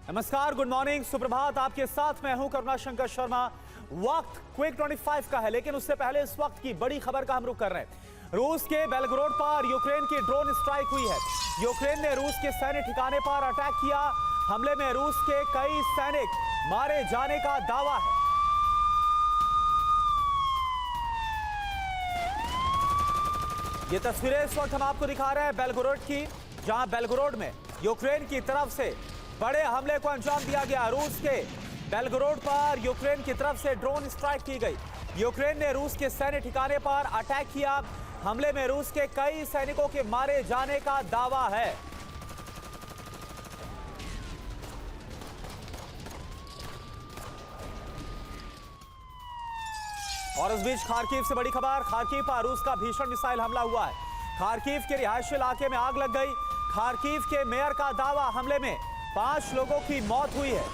नमस्कार, good morning, सुप्रभात। आपके साथ मैं हूं करुणा शंकर शर्मा। वक्त क्विक 25 का है, लेकिन उससे पहले इस वक्त की बड़ी खबर का हम रुख कर रहे हैं। रूस के बेलग्रोड पर यूक्रेन की ड्रोन स्ट्राइक हुई है। यूक्रेन ने रूस के सैन्य ठिकाने पर अटैक किया। हमले में रूस के कई सैनिक मारे जाने का दावा है। ये तस्वीरें इस वक्त हम आपको दिखा रहे हैं बेलग्रोड की, जहां बेलग्रोड में यूक्रेन की तरफ से बड़े हमले को अंजाम दिया गया। रूस के बेलग्रोड पर यूक्रेन की तरफ से ड्रोन स्ट्राइक की गई। यूक्रेन ने रूस के सैन्य ठिकाने पर अटैक किया। हमले में रूस के कई सैनिकों के मारे जाने का दावा है। और इस बीच खार्किव से बड़ी खबर। खार्किव पर रूस का भीषण मिसाइल हमला हुआ है। खार्किव के रिहायशी इलाके में आग लग गई। खार्किव के मेयर का दावा, हमले में 5 लोगों की मौत हुई है।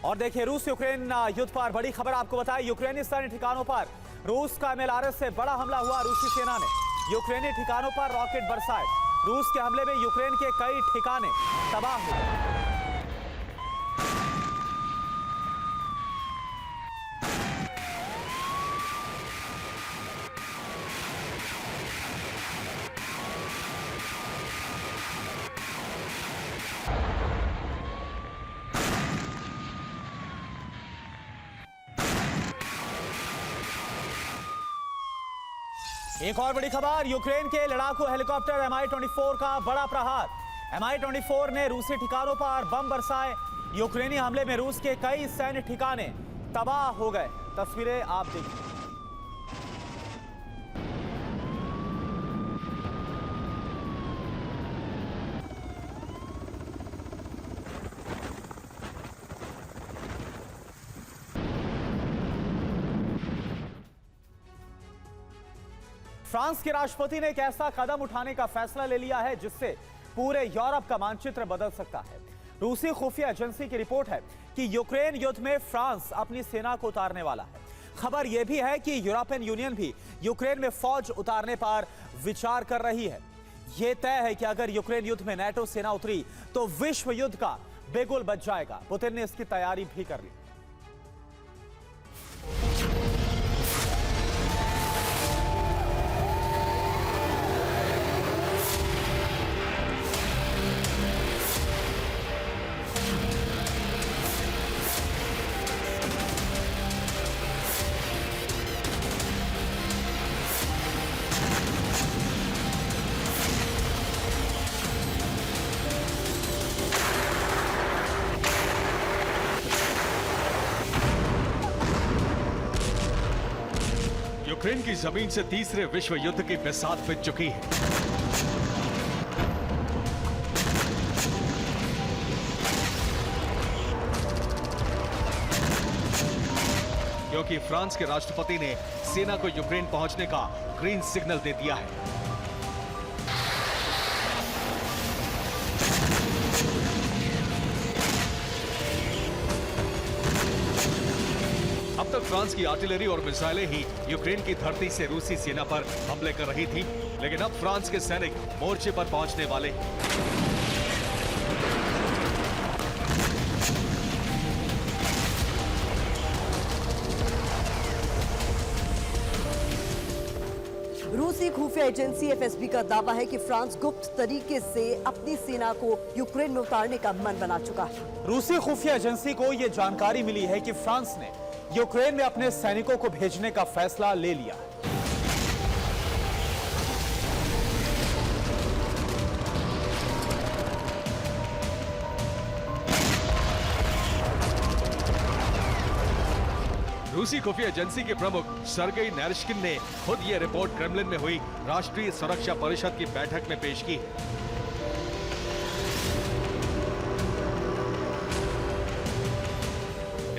और देखिए, रूस यूक्रेन युद्ध पर बड़ी खबर आपको बताएं। यूक्रेनी सैन्य ठिकानों पर रूस का MLRS से बड़ा हमला हुआ। रूसी सेना ने यूक्रेनी ठिकानों पर रॉकेट बरसाए। रूस के हमले में यूक्रेन के कई ठिकाने तबाह हो गए। एक और बड़ी खबर, यूक्रेन के लड़ाकू हेलीकॉप्टर Mi-24 का बड़ा प्रहार। Mi-24 ने रूसी ठिकानों पर बम बरसाए। यूक्रेनी हमले में रूस के कई सैन्य ठिकाने तबाह हो गए। तस्वीरें आप देखिए। फ्रांस के राष्ट्रपति ने एक ऐसा कदम उठाने का फैसला ले लिया है जिससे पूरे यूरोप का मानचित्र बदल सकता है। रूसी खुफिया एजेंसी की रिपोर्ट है कि यूक्रेन युद्ध में फ्रांस अपनी सेना को उतारने वाला है। खबर यह भी है कि यूरोपियन यूनियन भी यूक्रेन में फौज उतारने पर विचार कर रही है। यह तय है कि अगर यूक्रेन युद्ध में NATO सेना उतरी तो विश्व युद्ध का बिगुल बज जाएगा। पुतिन ने इसकी तैयारी भी कर ली। यूक्रेन की जमीन से तीसरे विश्व युद्ध की बिसात बिछ चुकी है। क्योंकि फ्रांस के राष्ट्रपति ने सेना को यूक्रेन पहुंचने का ग्रीन सिग्नल दे दिया है। अब तक फ्रांस की आर्टिलरी और मिसाइलें ही यूक्रेन की धरती से रूसी सेना पर हमले कर रही थी, लेकिन अब फ्रांस के सैनिक मोर्चे पर पहुंचने वाले हैं। रूसी खुफिया एजेंसी FSB का दावा है कि फ्रांस गुप्त तरीके से अपनी सेना को यूक्रेन में उतारने का मन बना चुका है। रूसी खुफिया एजेंसी को यह जानकारी मिली है कि फ्रांस ने यूक्रेन में अपने सैनिकों को भेजने का फैसला ले लिया है। रूसी खुफिया एजेंसी के प्रमुख सर्गेई नारिश्किन ने खुद ये रिपोर्ट क्रेमलिन में हुई राष्ट्रीय सुरक्षा परिषद की बैठक में पेश की।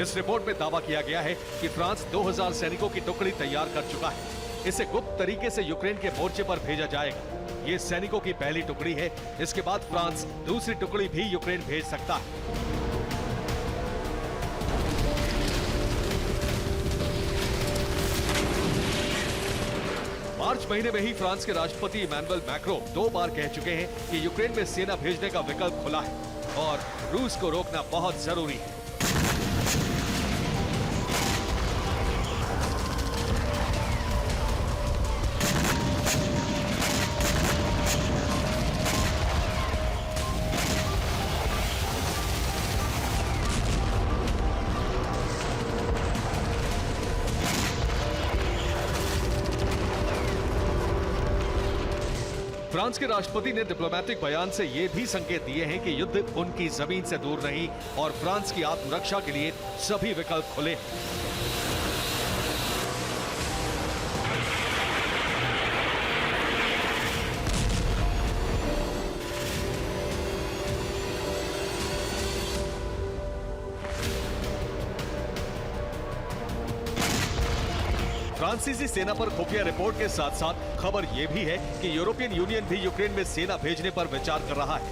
इस रिपोर्ट में दावा किया गया है कि फ्रांस 2000 सैनिकों की टुकड़ी तैयार कर चुका है। इसे गुप्त तरीके से यूक्रेन के मोर्चे पर भेजा जाएगा। ये सैनिकों की पहली टुकड़ी है। इसके बाद फ्रांस दूसरी टुकड़ी भी यूक्रेन भेज सकता है। मार्च महीने में ही फ्रांस के राष्ट्रपति इमैनुअल मैक्रो 2 बार कह चुके हैं कि यूक्रेन में सेना भेजने का विकल्प खुला है और रूस को रोकना बहुत जरूरी है। फ्रांस के राष्ट्रपति ने डिप्लोमेटिक बयान से ये भी संकेत दिए हैं कि युद्ध उनकी जमीन से दूर नहीं और फ्रांस की आत्मरक्षा के लिए सभी विकल्प खुले। फ्रांसीसी सेना पर खुफिया रिपोर्ट के साथ साथ खबर यह भी है कि यूरोपियन यूनियन भी यूक्रेन में सेना भेजने पर विचार कर रहा है।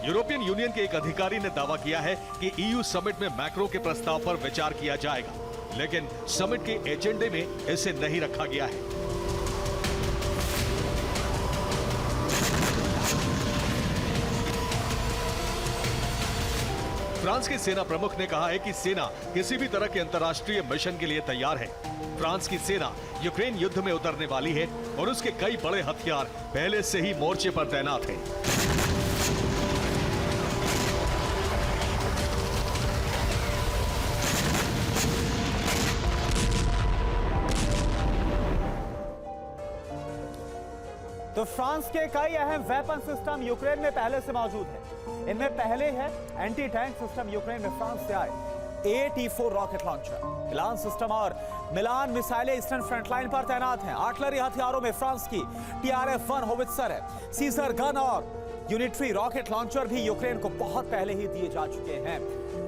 यूरोपियन यूनियन के एक अधिकारी ने दावा किया है कि ईयू समिट में मैक्रो के प्रस्ताव पर विचार किया जाएगा, लेकिन समिट के एजेंडे में इसे नहीं रखा गया है। फ्रांस के सेना प्रमुख ने कहा है कि सेना किसी भी तरह के अंतर्राष्ट्रीय मिशन के लिए तैयार है। फ्रांस की सेना यूक्रेन युद्ध में उतरने वाली है और उसके कई बड़े हथियार पहले से ही मोर्चे पर तैनात हैं। तो फ्रांस के कई अहम वेपन सिस्टम यूक्रेन में पहले से मौजूद है। इनमें पहले है एंटी टैंक सिस्टम यूक्रेन में फ्रांस से आए AT4 रॉकेट लॉन्चर, मिलान सिस्टम और मिलान मिसाइलें ईस्टर्न फ्रंटलाइन पर तैनात हैं। आर्टिलरी हथियारों में फ्रांस की TRF-1 होवित्जर है। सीजर गन और यूनिटरी रॉकेट लॉन्चर भी यूक्रेन को बहुत पहले ही दिए जा चुके हैं।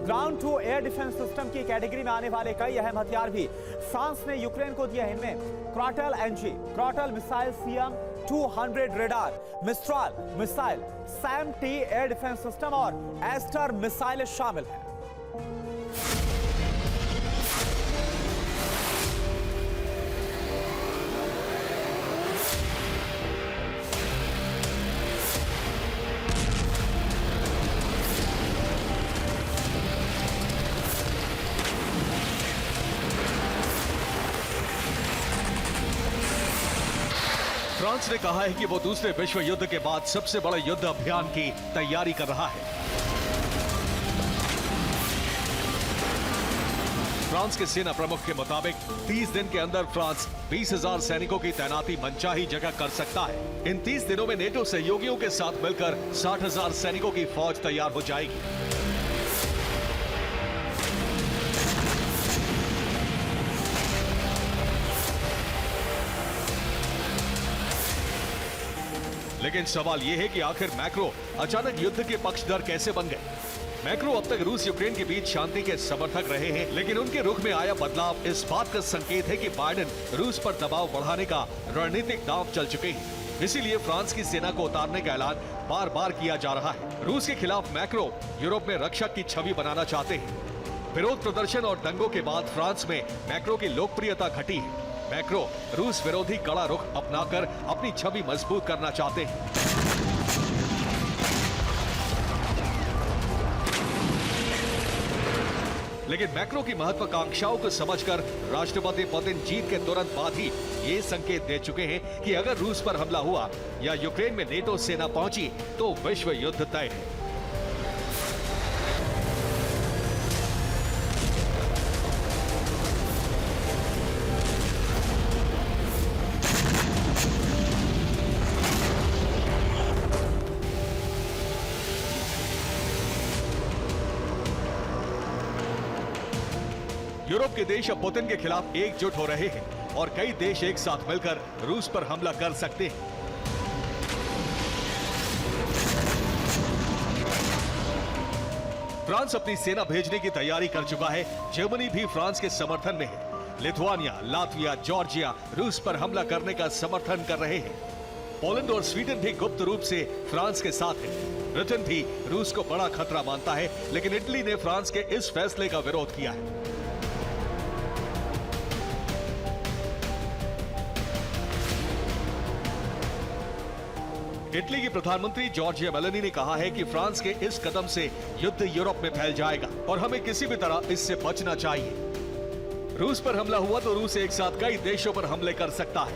Ground to air defence system की कैटेगरी में आने वाले कई अहम हथियार भी फ्रांस ने यूक्रेन को दिए हैं। इनमें Crotale NG, Crotale missile CM-200 radar, Mistral missile, SAM-T air defence system और एस्टर मिसाइल शामिल हैं। फ्रांस ने कहा है कि वो दूसरे विश्व युद्ध के बाद सबसे बड़े युद्ध अभियान की तैयारी कर रहा है। फ्रांस के सेना प्रमुख के मुताबिक 30 दिन के अंदर फ्रांस 20,000 सैनिकों की तैनाती मनचाही जगह कर सकता है। इन 30 दिनों में नेटो सहयोगियों के साथ मिलकर 60,000 सैनिकों की फौज तैयार हो जाएगी। लेकिन सवाल यह है कि आखिर मैक्रो अचानक युद्ध के पक्षधर कैसे बन गए। मैक्रो अब तक रूस यूक्रेन के बीच शांति के समर्थक रहे हैं, लेकिन उनके रुख में आया बदलाव इस बात का संकेत है कि बाइडेन रूस पर दबाव बढ़ाने का रणनीतिक दांव चल चुके हैं। इसीलिए फ्रांस की सेना को उतारने का ऐलान बार बार किया जा रहा है। रूस के खिलाफ मैक्रो यूरोप में रक्षक की छवि बनाना चाहते हैं। विरोध प्रदर्शन और दंगों के बाद फ्रांस में मैक्रो की लोकप्रियता घटी है। मैक्रो रूस विरोधी कड़ा रुख अपनाकर अपनी छवि मजबूत करना चाहते हैं। लेकिन मैक्रो की महत्वाकांक्षाओं को समझकर राष्ट्रपति पुतिन जीत के तुरंत बाद ही ये संकेत दे चुके हैं कि अगर रूस पर हमला हुआ या यूक्रेन में नेटो सेना पहुंची तो विश्व युद्ध तय है। यूरोप के देश अब पुतिन के खिलाफ एकजुट हो रहे हैं और कई देश एक साथ मिलकर रूस पर हमला कर सकते हैं। फ्रांस अपनी सेना भेजने की तैयारी कर चुका है। जर्मनी भी फ्रांस के समर्थन में है। लिथुआनिया, लातविया, जॉर्जिया रूस पर हमला करने का समर्थन कर रहे हैं। पोलैंड और स्वीडन भी गुप्त रूप से फ्रांस के साथ है। ब्रिटेन भी रूस को बड़ा खतरा मानता है, लेकिन इटली ने फ्रांस के इस फैसले का विरोध किया है। इटली की प्रधानमंत्री जॉर्जिया मेलोनी ने कहा है कि फ्रांस के इस कदम से युद्ध यूरोप में फैल जाएगा और हमें किसी भी तरह इससे बचना चाहिए। रूस पर हमला हुआ तो रूस एक साथ कई देशों पर हमले कर सकता है।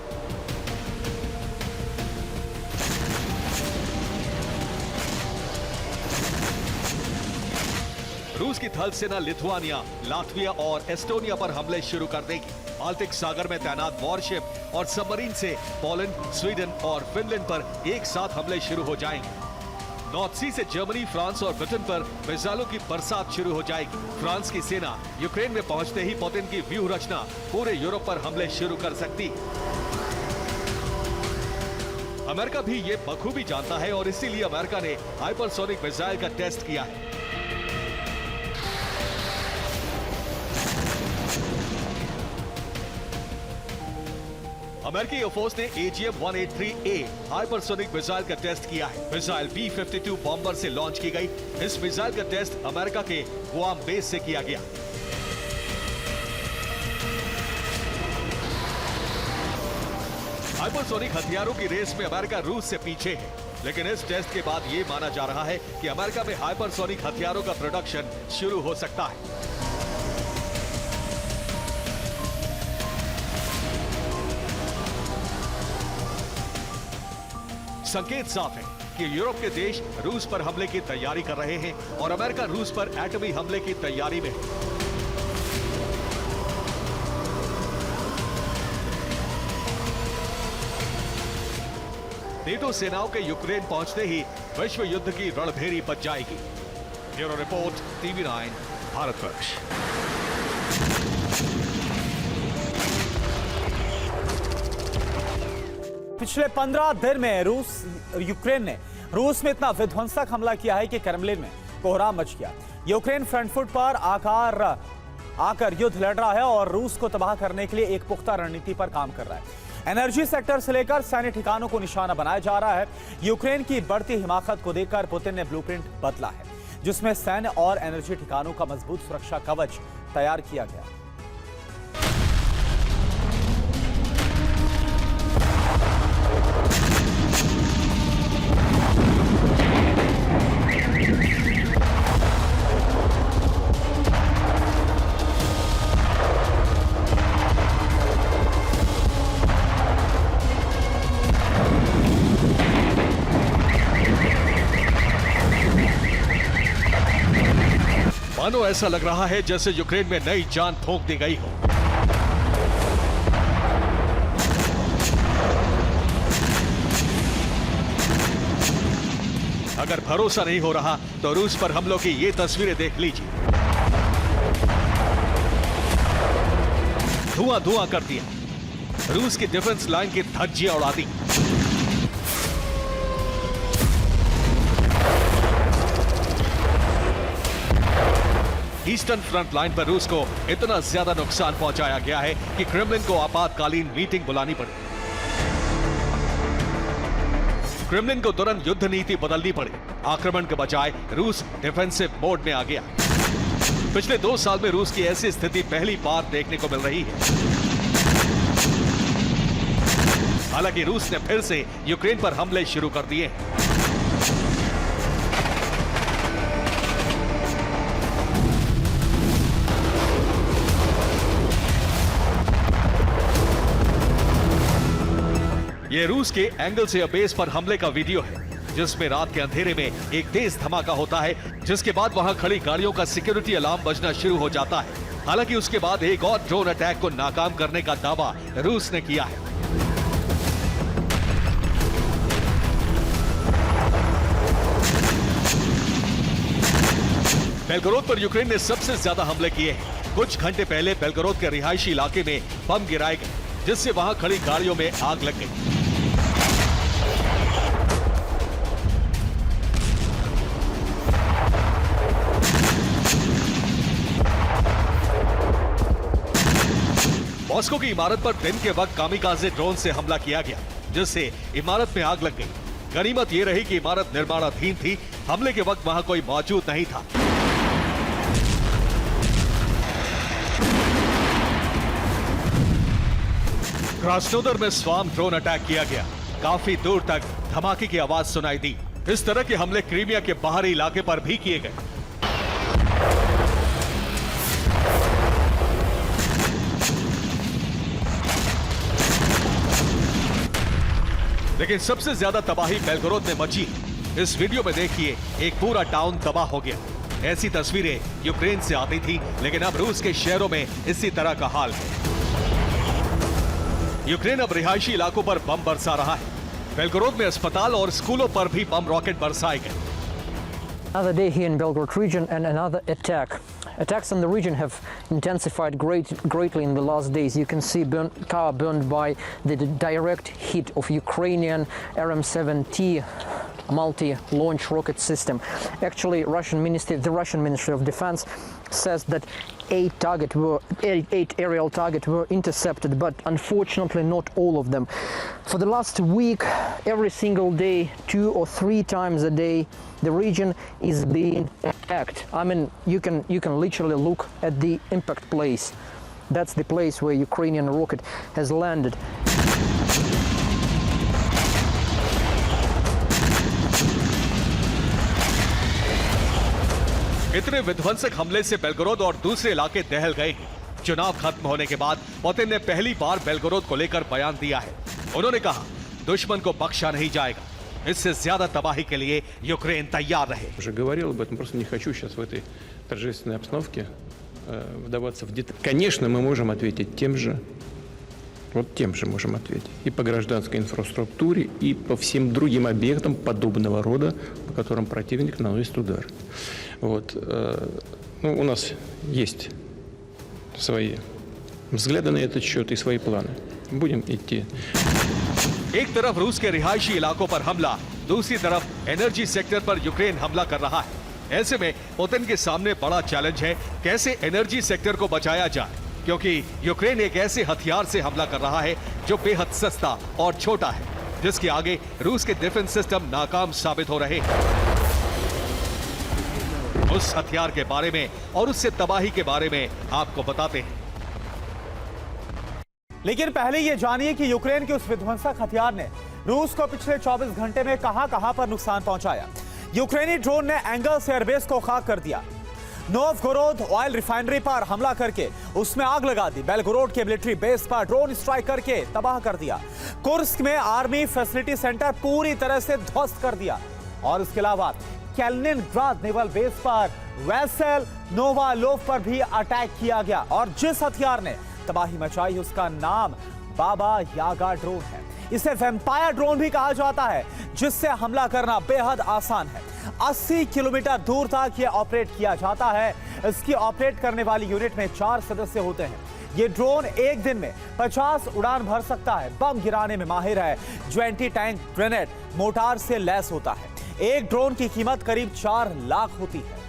रूस की थल सेना लिथुआनिया, लातविया और एस्टोनिया पर हमले शुरू कर देगी। बाल्टिक सागर में तैनात वॉरशिप और सबमरीन से पोलैंड, स्वीडन और फिनलैंड पर एक साथ हमले शुरू हो जाएंगे। नॉर्थ सी से जर्मनी, फ्रांस और ब्रिटेन पर मिसाइलों की बरसात शुरू हो जाएगी। फ्रांस की सेना यूक्रेन में पहुंचते ही पुतिन की व्यूह रचना पूरे यूरोप पर हमले शुरू कर सकती है। अमेरिका भी ये बखूबी जानता है और इसीलिए अमेरिका ने हाइपरसोनिक मिसाइल का टेस्ट किया है। अमेरिकी एयरफोर्स ने AGM-183A हाइपरसोनिक मिसाइल का टेस्ट किया है। मिसाइल B-52 बॉम्बर से लॉन्च की गई। इस मिसाइल का टेस्ट अमेरिका के गुआम बेस से किया गया। हाइपरसोनिक हथियारों की रेस में अमेरिका रूस से पीछे है, लेकिन इस टेस्ट के बाद यह माना जा रहा है कि अमेरिका में हाइपरसोनिक हथियारों का प्रोडक्शन शुरू हो सकता है। संकेत साफ है कि यूरोप के देश रूस पर हमले की तैयारी कर रहे हैं और अमेरिका रूस पर एटमी हमले की तैयारी में है। नेटो सेनाओं के यूक्रेन पहुंचते ही विश्व युद्ध की रणभेरी बच जाएगी। Bureau report, TV9 Bharatvarsh. पिछले 15 दिन में यूक्रेन ने रूस में इतना विध्वंसक हमला किया है कि क्रेमलिन में कोहराम मच गया। यूक्रेन फ्रंट फुट पर आकर युद्ध लड़ रहा है और रूस को तबाह करने के लिए एक पुख्ता रणनीति पर काम कर रहा है। एनर्जी सेक्टर से लेकर सैन्य ठिकानों को निशाना बनाया जा रहा है। यूक्रेन की बढ़ती हिमाकत को देखकर पुतिन ने ब्लूप्रिंट बदला है, जिसमें सैन्य और एनर्जी ठिकानों का मजबूत सुरक्षा कवच तैयार किया गया। मानो ऐसा लग रहा है जैसे यूक्रेन में नई जान फूंक दी गई हो। अगर भरोसा नहीं हो रहा तो रूस पर हमलों की ये तस्वीरें देख लीजिए। धुआं धुआं कर दिया। रूस की डिफेंस लाइन की धज्जियां उड़ा दी। ईस्टर्न फ्रंट लाइन पर रूस को इतना ज्यादा नुकसान पहुंचाया गया है कि क्रेमलिन को आपातकालीन मीटिंग बुलानी पड़ी। क्रेमलिन को तुरंत युद्ध नीति बदलनी पड़ी। आक्रमण के बजाय रूस डिफेंसिव मोड में आ गया। पिछले 2 साल में रूस की ऐसी स्थिति पहली बार देखने को मिल रही है। हालांकि रूस ने फिर से यूक्रेन पर हमले शुरू कर दिए हैं। ये रूस के एंगल से बेस पर हमले का वीडियो है, जिसमें रात के अंधेरे में एक तेज धमाका होता है, जिसके बाद वहां खड़ी गाड़ियों का सिक्योरिटी अलार्म बजना शुरू हो जाता है। हालांकि उसके बाद एक और ड्रोन अटैक को नाकाम करने का दावा रूस ने किया है। बेलगोरोद पर यूक्रेन ने सबसे ज्यादा हमले किए हैं। कुछ घंटे पहले बेलगोरोद के रिहायशी इलाके में बम गिराए गए, जिससे वहां खड़ी गाड़ियों में आग लग गई। मॉस्को की इमारत पर दिन के वक्त कामिकाजे ड्रोन से हमला किया गया, जिससे इमारत में आग लग गई। गनीमत ये रही कि इमारत निर्माणाधीन थी, हमले के वक्त वहां कोई मौजूद नहीं था। क्रास्नोदर में स्वार्म ड्रोन अटैक किया गया। काफी दूर तक धमाके की आवाज सुनाई दी। इस तरह के हमले क्रीमिया के बाहरी इलाके पर भी किए गए। लेकिन सबसे ज्यादा तबाही बेलगोरोद में मची। इस वीडियो में देखिए, एक पूरा टाउन तबाह हो गया। ऐसी तस्वीरें यूक्रेन से आती थी, लेकिन अब रूस के शहरों में इसी तरह का हाल है। यूक्रेन अब रिहायशी इलाकों पर बम बरसा रहा है। बेलगोरोद में अस्पताल और स्कूलों पर भी बम रॉकेट बरसाए गए। Another day here in Belgorod region and another attack. Attacks on the region have intensified greatly in the last days. You can see car burned by the direct hit of Ukrainian RM-7T multi-launch rocket system. Actually, the Russian Ministry of Defense says that 8 aerial targets were intercepted, but unfortunately not all of them. For the last week, every single day, 2 or 3 times a day, the region is being attacked. I mean, you can literally look at the impact place. That's the place where Ukrainian rocket has landed. इतने विध्वंसक हमले से Belgorod और दूसरे इलाके दहल गए। चुनाव खत्म होने के बाद पुतिन ने पहली बार बेलगोरोद को लेकर बयान दिया है। उन्होंने कहा, दुश्मन को बख्शा नहीं जाएगा। इससे ज्यादा तबाही के लिए यूक्रेन तैयार रहे। Уже говорил об этом, просто не хочу сейчас в этой торжественной обстановке вдаваться в детали. Конечно, мы можем ответить тем же можем ответить. И по гражданской инфраструктуре, и по всем другим объектам подобного рода, по которым противник наносит удар. Вот. У нас есть свои взгляды на этот счет и свои планы. Будем идти. एक तरफ रूस के रिहायशी इलाकों पर हमला, दूसरी तरफ एनर्जी सेक्टर पर यूक्रेन हमला कर रहा है। ऐसे में पुतिन के सामने बड़ा चैलेंज है, कैसे एनर्जी सेक्टर को बचाया जाए, क्योंकि यूक्रेन एक ऐसे हथियार से हमला कर रहा है जो बेहद सस्ता और छोटा है, जिसके आगे रूस के डिफेंस सिस्टम नाकाम साबित हो रहे हैं। उस हथियार के बारे में और उससे तबाही के बारे में आपको बताते हैं। लेकिन पहले यह जानिए कि यूक्रेन के उस विध्वंसक हथियार ने रूस को पिछले 24 घंटे में कहां पर नुकसान पहुंचाया। यूक्रेनी ड्रोन ने एंगल्स एयरबेस को खाक कर दिया। नोवगोरोद ऑयल रिफाइनरी पर हमला करके उसमें आग लगा दी। बेलगोरोड के मिलिट्री बेस पर ड्रोन स्ट्राइक करके तबाह कर दिया। कुर्स्क में आर्मी फैसिलिटी सेंटर पूरी तरह से ध्वस्त कर दिया। और इसके अलावा कैलिनिनग्राद नेवल बेस पर वेसेल नोवालोव पर भी अटैक किया गया। और जिस हथियार ने तबाही मचाई उसका नाम बाबा यागा ड्रोन है। इसे वैम्पायर ड्रोन भी कहा जाता है, जिससे हमला करना बेहद आसान है। 80 किलोमीटर दूर तक यह ऑपरेट किया जाता है। इसकी ऑपरेट करने वाली यूनिट में 4 सदस्य होते हैं। यह ड्रोन एक दिन में 50 उड़ान भर सकता है। बम गिराने में माहिर है। जो एंटी टैंक ग्रेनेड मोटार से लैस होता है। एक ड्रोन की कीमत करीब 4 लाख होती है।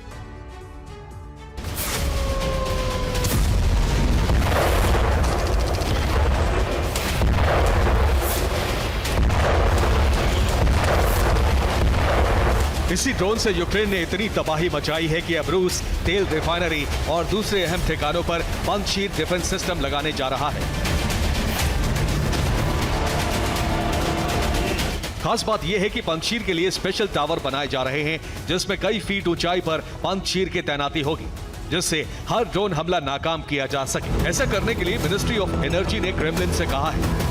इसी ड्रोन से यूक्रेन ने इतनी तबाही मचाई है कि अब रूस तेल रिफाइनरी और दूसरे अहम ठिकानों पर पंचशीर डिफेंस सिस्टम लगाने जा रहा है। खास बात यह है कि पंचशीर के लिए स्पेशल टावर बनाए जा रहे हैं, जिसमें कई फीट ऊंचाई पर पंचशीर की तैनाती होगी, जिससे हर ड्रोन हमला नाकाम किया जा सके। ऐसा करने के लिए मिनिस्ट्री ऑफ एनर्जी ने क्रेमलिन से कहा है।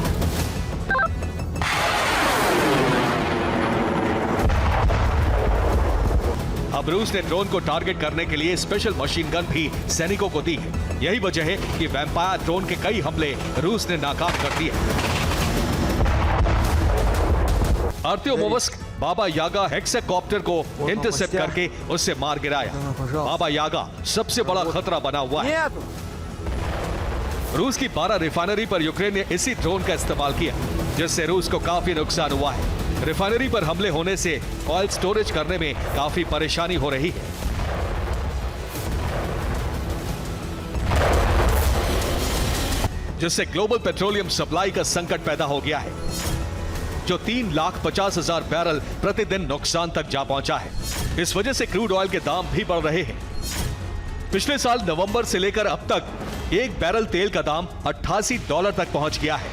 अब रूस ने ड्रोन को टारगेट करने के लिए स्पेशल मशीन गन भी सैनिकों को दी है। यही वजह है कि वैम्पायर ड्रोन के कई हमले रूस ने नाकाम कर दिए। आर्त्योमोवस्क बाबा यागा हेक्साकॉप्टर को इंटरसेप्ट करके उससे मार गिराया। बाबा यागा सबसे बड़ा खतरा बना हुआ है। रूस की 12 रिफाइनरी पर यूक्रेन ने इसी ड्रोन का इस्तेमाल किया, जिससे रूस को काफी नुकसान हुआ है। रिफाइनरी पर हमले होने से ऑयल स्टोरेज करने में काफी परेशानी हो रही है। जिससे ग्लोबल पेट्रोलियम सप्लाई का संकट पैदा हो गया है, जो 3,50,000 बैरल प्रतिदिन नुकसान तक जा पहुंचा है। इस वजह से क्रूड ऑयल के दाम भी बढ़ रहे हैं। पिछले साल नवंबर से लेकर अब तक एक बैरल तेल का दाम $88 तक पहुंच गया है।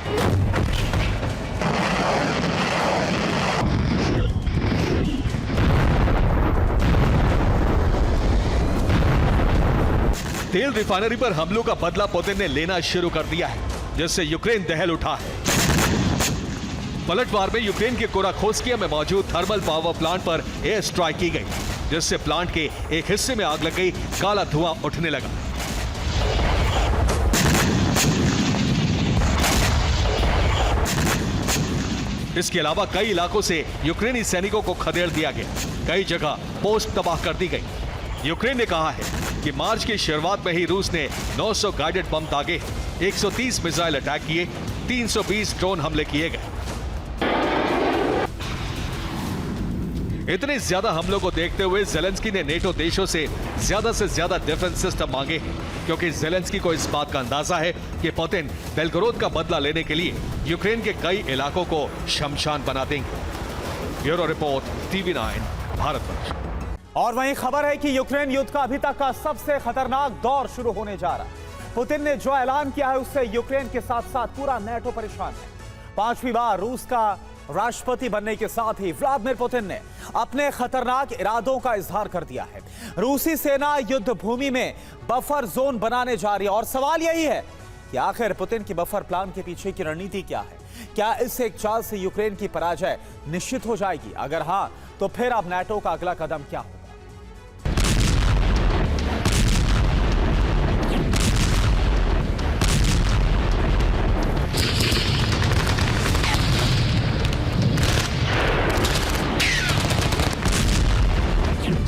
तेल रिफाइनरी पर हमलों का बदला पुतिन ने लेना शुरू कर दिया है, जिससे यूक्रेन दहल उठा है। पलटवार में यूक्रेन के कोराखोस्किया में मौजूद थर्मल पावर प्लांट पर एयर स्ट्राइक की गई, जिससे प्लांट के एक हिस्से में आग लग गई, काला धुआं उठने लगा। इसके अलावा कई इलाकों से यूक्रेनी सैनिकों को खदेड़ दिया गया, कई जगह पोस्ट तबाह कर दी गई। यूक्रेन ने कहा है कि मार्च की शुरुआत में ही रूस ने 900 गाइडेड बम दागे, 130 मिसाइल अटैक किए, 320 ड्रोन हमले किए गए। इतने ज्यादा हमलों को देखते हुए जेलेंस्की ने नेटो देशों से ज्यादा डिफेंस सिस्टम मांगे हैं, क्योंकि जेलेंस्की को इस बात का अंदाजा है कि पुतिन बेलगोरोद का बदला लेने के लिए यूक्रेन के कई इलाकों को शमशान बना देंगे। Bureau report, TV9 Bharatvarsh. और वहीं खबर है कि यूक्रेन युद्ध का अभी तक का सबसे खतरनाक दौर शुरू होने जा रहा है। पुतिन ने जो ऐलान किया है उससे यूक्रेन के साथ साथ पूरा नेटो परेशान है। 5वीं बार रूस का राष्ट्रपति बनने के साथ ही व्लादिमीर पुतिन ने अपने खतरनाक इरादों का इजहार कर दिया है। रूसी सेना युद्ध भूमि में बफर जोन बनाने जा रही है और सवाल यही है कि आखिर पुतिन की बफर प्लान के पीछे की रणनीति क्या है? क्या इस एक चाल से यूक्रेन की पराजय निश्चित हो जाएगी? अगर हां, तो फिर अब नेटो का अगला कदम क्या होगा?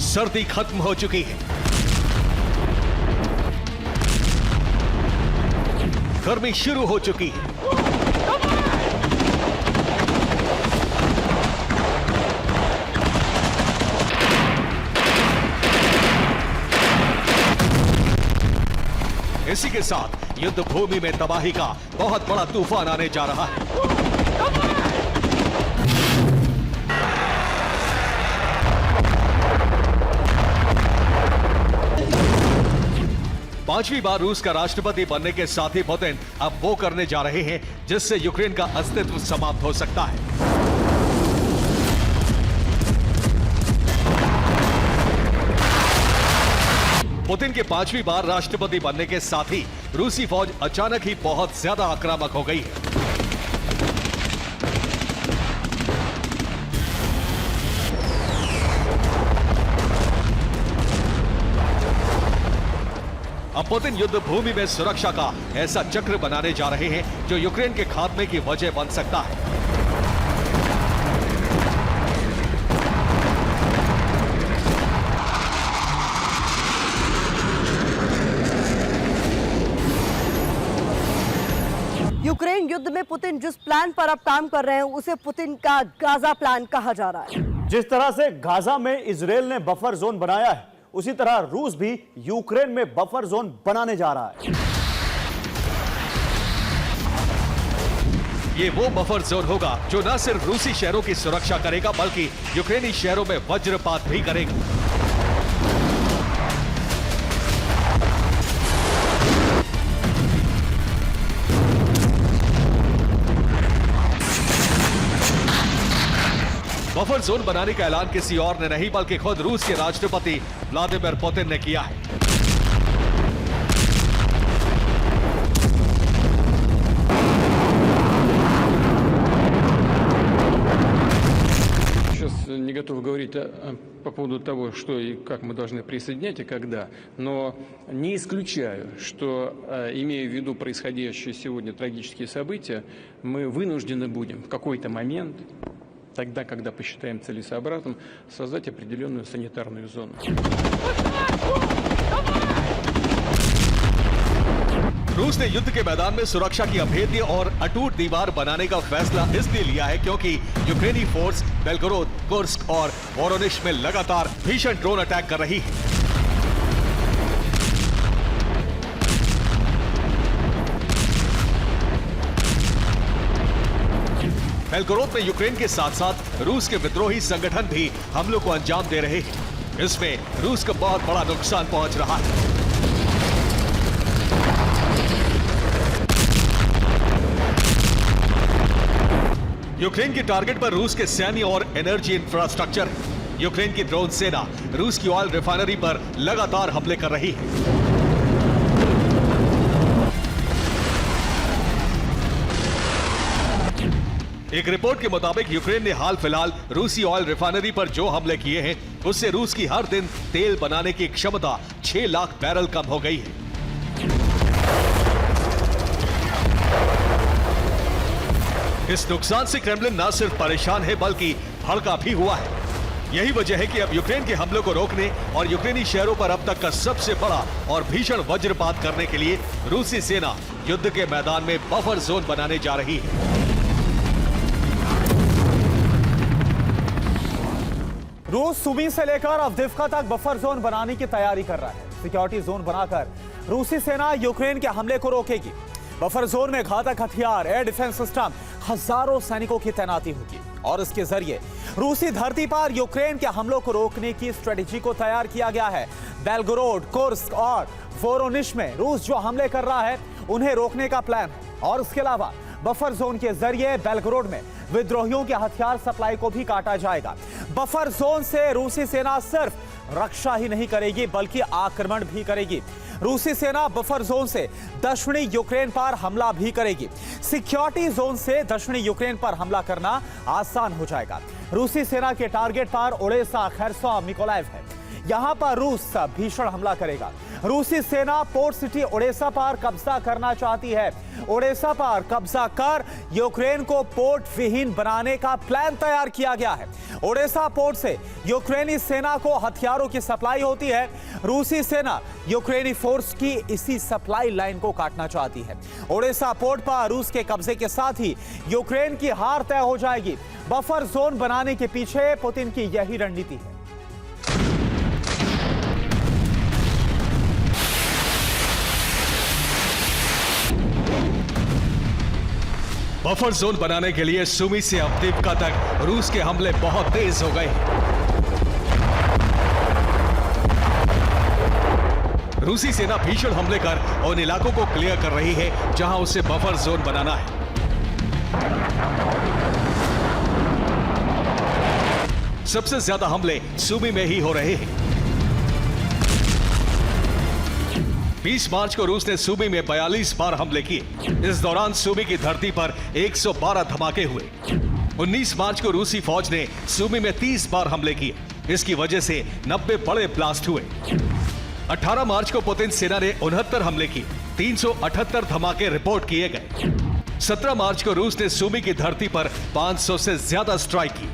सर्दी खत्म हो चुकी है, गर्मी शुरू हो चुकी है। इसी के साथ युद्ध भूमि में तबाही का बहुत बड़ा तूफान आने जा रहा है। 5वीं बार रूस का राष्ट्रपति बनने के साथ ही पुतिन अब वो करने जा रहे हैं जिससे यूक्रेन का अस्तित्व समाप्त हो सकता है। पुतिन के 5वीं बार राष्ट्रपति बनने के साथ ही रूसी फौज अचानक ही बहुत ज्यादा आक्रामक हो गई है। अब पुतिन युद्ध भूमि में सुरक्षा का ऐसा चक्र बनाने जा रहे हैं जो यूक्रेन के खात्मे की वजह बन सकता है। यूक्रेन युद्ध में पुतिन जिस प्लान पर अब काम कर रहे हैं उसे पुतिन का गाजा प्लान कहा जा रहा है। जिस तरह से गाजा में इजराइल ने बफर जोन बनाया है, उसी तरह रूस भी यूक्रेन में बफर जोन बनाने जा रहा है। ये वो बफर जोन होगा जो न सिर्फ रूसी शहरों की सुरक्षा करेगा बल्कि यूक्रेनी शहरों में वज्रपात भी करेगा। बफर जोन बनाने का ऐलान किसी और ने नहीं बल्कि खुद रूस के राष्ट्रपति व्लादिमीर पुतिन ने किया है। Сейчас не готов говорить по поводу того, что и как мы должны присоединять и когда, но не исключаю, что, имея в виду происходящие сегодня трагические события, мы вынуждены будем в какой-то момент, тогда, когда посчитаем целесообразным, создать определенную санитарную зону. रूस ने युद्ध के मैदान में सुरक्षा की अभेद्य और अटूट दीवार बनाने का फैसला इसलिए लिया है क्योंकि यूक्रेनी फोर्स बेलगोरोद, कुर्स्क और वोरोनिश में लगातार भीषण ड्रोन अटैक कर रही है। बेलगोरोद में यूक्रेन के साथ साथ रूस के विद्रोही संगठन भी हमलों को अंजाम दे रहे हैं। इसमें रूस को बहुत बड़ा नुकसान पहुंच रहा है। यूक्रेन के टारगेट पर रूस के सैन्य और एनर्जी इंफ्रास्ट्रक्चर है। यूक्रेन की ड्रोन सेना रूस की ऑयल रिफाइनरी पर लगातार हमले कर रही है। एक रिपोर्ट के मुताबिक यूक्रेन ने हाल फिलहाल रूसी ऑयल रिफाइनरी पर जो हमले किए हैं, उससे रूस की हर दिन तेल बनाने की क्षमता 6 लाख बैरल कम हो गई है। इस नुकसान से क्रेमलिन न सिर्फ परेशान है बल्कि भड़का भी हुआ है। यही वजह है कि अब यूक्रेन के हमलों को रोकने और यूक्रेनी शहरों पर अब तक का सबसे बड़ा और भीषण वज्रपात करने के लिए रूसी सेना युद्ध के मैदान में बफर जोन बनाने जा रही है। रूस सुमी से लेकर अवदिव्का तक बफर जोन बनाने की तैयारी कर रहा है। सिक्योरिटी जोन बनाकर रूसी सेना यूक्रेन के हमले को रोकेगी। बफर जोन में घातक हथियार, एयर डिफेंस सिस्टम, हजारों सैनिकों की तैनाती होगी और इसके जरिए रूसी धरती पर यूक्रेन के हमलों को रोकने की स्ट्रेटेजी को तैयार किया गया है। बेलगोरोड, कुर्स्क और वोरोनिश में रूस जो हमले कर रहा है उन्हें रोकने का प्लान है और इसके अलावा बफर जोन के जरिए बेलगोरोड में विद्रोहियों के हथियार सप्लाई को भी काटा जाएगा। बफर जोन से रूसी सेना सिर्फ रक्षा ही नहीं करेगी बल्कि आक्रमण भी करेगी। रूसी सेना बफर जोन से दक्षिणी यूक्रेन पर हमला भी करेगी। सिक्योरिटी जोन से दक्षिणी यूक्रेन पर हमला करना आसान हो जाएगा। रूसी सेना के टारगेट पर ओडेसा, खरसोन, मिकोलाइव है। यहां पर रूस भीषण हमला करेगा। रूसी सेना पोर्ट सिटी ओडेसा पर कब्जा करना चाहती है। ओडेसा पर कब्जा कर यूक्रेन को पोर्ट विहीन बनाने का प्लान तैयार किया गया है। ओडेसा पोर्ट से यूक्रेनी सेना को हथियारों की सप्लाई होती है। रूसी सेना यूक्रेनी फोर्स की इसी सप्लाई लाइन को काटना चाहती है। ओडेसा पोर्ट पर रूस के कब्जे के साथ ही यूक्रेन की हार तय हो जाएगी। बफर जोन बनाने के पीछे पुतिन की यही रणनीति है। बफर जोन बनाने के लिए सुमी से अवदिव्का तक रूस के हमले बहुत तेज हो गए हैं। रूसी सेना भीषण हमले कर उन इलाकों को क्लियर कर रही है जहां उसे बफर जोन बनाना है। सबसे ज्यादा हमले सुमी में ही हो रहे हैं। 20 मार्च को रूस ने सुमी में 42 बार हमले किए। इस दौरान सुमी की धरती पर 112 धमाके हुए। 19 मार्च को रूसी फौज ने सुमी में 30 बार हमले किए। इसकी वजह से 90 बड़े ब्लास्ट हुए। 18 मार्च को पुतिन सेना ने 69 हमले किए। 378 धमाके रिपोर्ट किए गए। 17 मार्च को रूस ने सुमी की धरती पर 500 से ज्यादा स्ट्राइक की।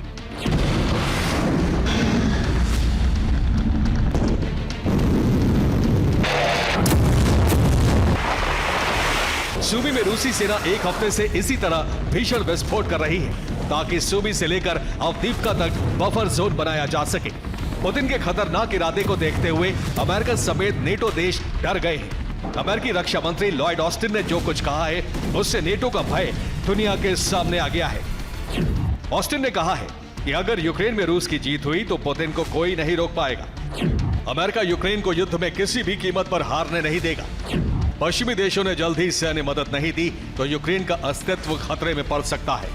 सुमी में रूसी सेना एक हफ्ते से इसी तरह भीषण विस्फोट कर रही है ताकि सुमी से लेकर अवदिव्का तक बफर जोन बनाया जा सके। पुतिन के खतरनाक इरादे को देखते हुए अमेरिका समेत नेटो देश डर गए हैं। अमेरिकी रक्षा मंत्री लॉयड ऑस्टिन ने जो कुछ कहा है उससे नेटो का भय दुनिया के सामने आ गया है। ऑस्टिन ने कहा है कि अगर यूक्रेन में रूस की जीत हुई तो पुतिन को कोई नहीं रोक पाएगा। अमेरिका यूक्रेन को युद्ध में किसी भी कीमत पर हारने नहीं देगा। पश्चिमी देशों ने जल्द ही सैन्य मदद नहीं दी तो यूक्रेन का अस्तित्व खतरे में पड़ सकता है।